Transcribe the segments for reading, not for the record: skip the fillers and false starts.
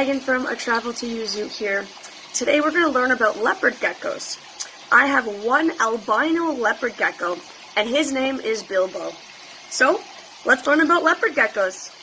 Megan from A Travel to You Zoo here. Today we're going to learn about leopard geckos. I have one albino leopard gecko, and his name is Bilbo. So, let's learn about leopard geckos.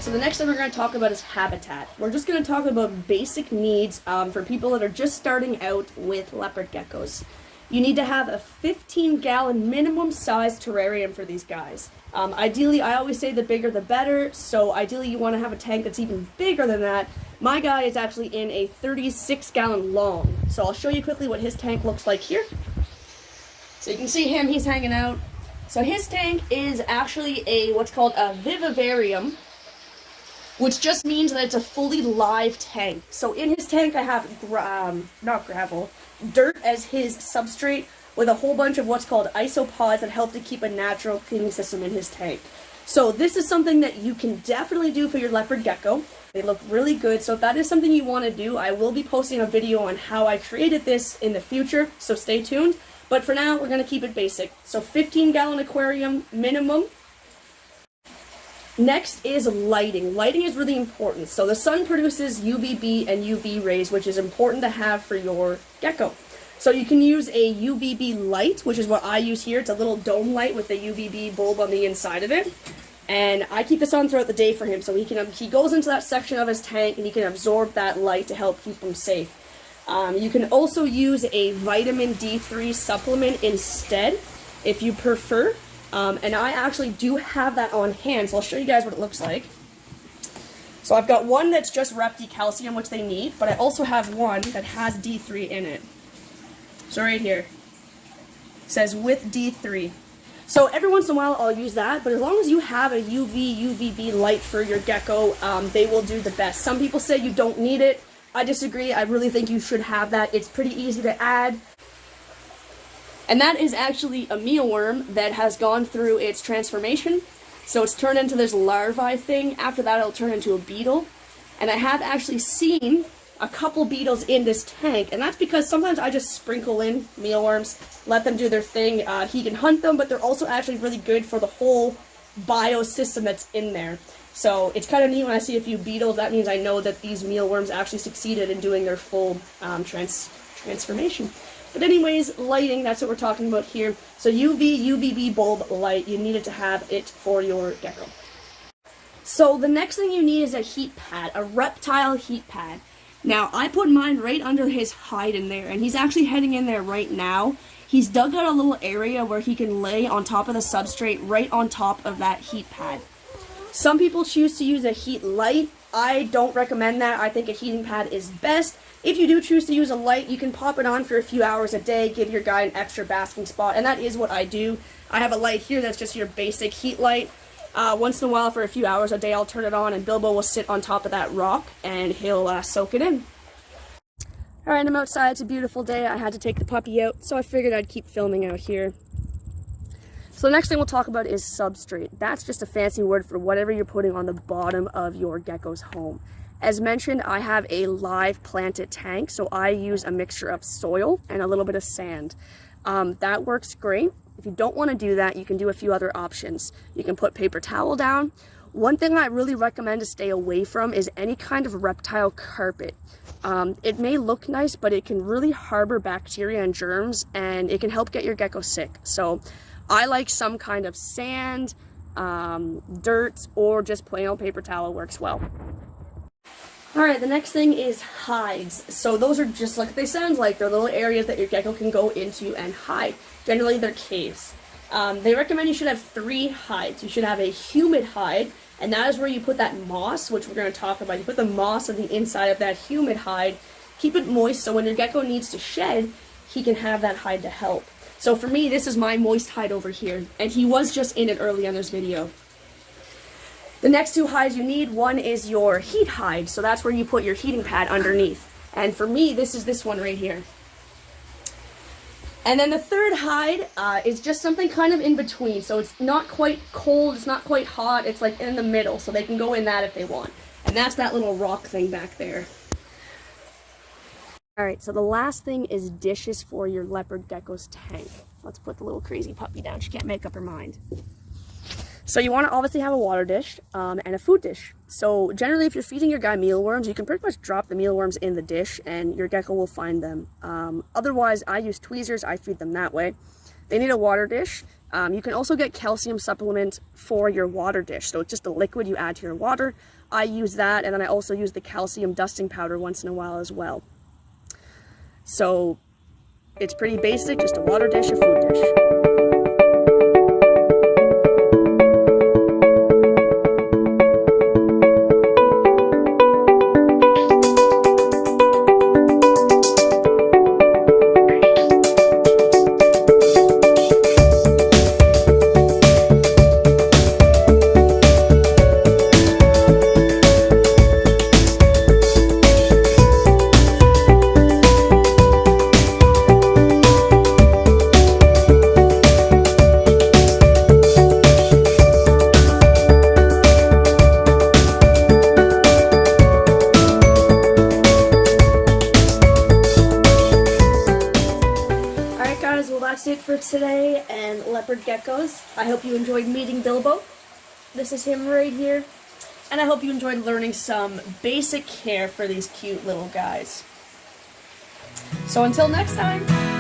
So the next thing we're going to talk about is habitat. We're just going to talk about basic needs for people that are just starting out with leopard geckos. You need to have a 15-gallon minimum size terrarium for these guys. Ideally, I always say the bigger the better, so ideally you want to have a tank that's even bigger than that. My guy is actually in a 36-gallon long, so I'll show you quickly what his tank looks like here. So you can see him, he's hanging out. So his tank is actually what's called a vivarium, which just means that it's a fully live tank. So in his tank I have, not gravel, dirt as his substrate with a whole bunch of what's called isopods that help to keep a natural cleaning system in his tank. So this is something that you can definitely do for your leopard gecko. They look really good, so if that is something you want to do, I will be posting a video on how I created this in the future, so stay tuned. But for now, we're going to keep it basic. So 15-gallon aquarium minimum. Next is lighting. Lighting is really important. So the sun produces UVB and UV rays, which is important to have for your gecko. So you can use a UVB light, which is what I use here. It's a little dome light with the UVB bulb on the inside of it. And I keep this on throughout the day for him, so he goes into that section of his tank and he can absorb that light to help keep him safe. You can also use a vitamin D3 supplement instead, if you prefer. And I actually do have that on hand, so I'll show you guys what it looks like. So I've got one that's just Repti calcium, which they need, but I also have one that has D3 in it. So right here, it says with D3. So every once in a while I'll use that, but as long as you have a UVB light for your gecko, they will do the best. Some people say you don't need it. I disagree. I really think you should have that. It's pretty easy to add. And that is actually a mealworm that has gone through its transformation. So it's turned into this larvae thing. After that, it'll turn into a beetle. And I have actually seen a couple beetles in this tank. And that's because sometimes I just sprinkle in mealworms, let them do their thing. He can hunt them, but they're also actually really good for the whole biosystem that's in there. So it's kind of neat when I see a few beetles. That means I know that these mealworms actually succeeded in doing their full transformation. But anyways, lighting, that's what we're talking about here. So UVB bulb light, you needed to have it for your gecko. So the next thing you need is a heat pad, a reptile heat pad. Now, I put mine right under his hide in there, and he's actually heading in there right now. He's dug out a little area where he can lay on top of the substrate, right on top of that heat pad. Some people choose to use a heat light. I don't recommend that. I think a heating pad is best. If you do choose to use a light, you can pop it on for a few hours a day, give your guy an extra basking spot, and that is what I do. I have a light here that's just your basic heat light. Once in a while, for a few hours a day, I'll turn it on, and Bilbo will sit on top of that rock, and he'll soak it in. Alright, I'm outside. It's a beautiful day. I had to take the puppy out, so I figured I'd keep filming out here. So the next thing we'll talk about is substrate. That's just a fancy word for whatever you're putting on the bottom of your gecko's home. As mentioned, I have a live planted tank, so I use a mixture of soil and a little bit of sand. That works great. If you don't want to do that, you can do a few other options. You can put paper towel down. One thing I really recommend to stay away from is any kind of reptile carpet. It may look nice, but it can really harbor bacteria and germs, and it can help get your gecko sick. So I like some kind of sand, dirt, or just plain old paper towel works well. Alright, the next thing is hides. So those are just like they sound like. They're little areas that your gecko can go into and hide. Generally, they're caves. They recommend you should have 3 hides. You should have a humid hide, and that is where you put that moss, which we're going to talk about. You put the moss on the inside of that humid hide, keep it moist, so when your gecko needs to shed, he can have that hide to help. So for me, this is my moist hide over here, and he was just in it early on this video. The next 2 hides you need, one is your heat hide, so that's where you put your heating pad underneath. And for me, this is this one right here. And then the third hide is just something kind of in between, so it's not quite cold, it's not quite hot, it's like in the middle, so they can go in that if they want. And that's that little rock thing back there. Alright, so the last thing is dishes for your leopard gecko's tank. Let's put the little crazy puppy down, she can't make up her mind. So you want to obviously have a water dish and a food dish. So generally if you're feeding your guy mealworms, you can pretty much drop the mealworms in the dish and your gecko will find them. Otherwise, I use tweezers, I feed them that way. They need a water dish. You can also get calcium supplement for your water dish. So it's just a liquid you add to your water. I use that, and then I also use the calcium dusting powder once in a while as well. So it's pretty basic, just a water dish, a food dish. Well, that's it for today and leopard geckos. I hope you enjoyed meeting Bilbo. This is him right here. And I hope you enjoyed learning some basic care for these cute little guys. So until next time.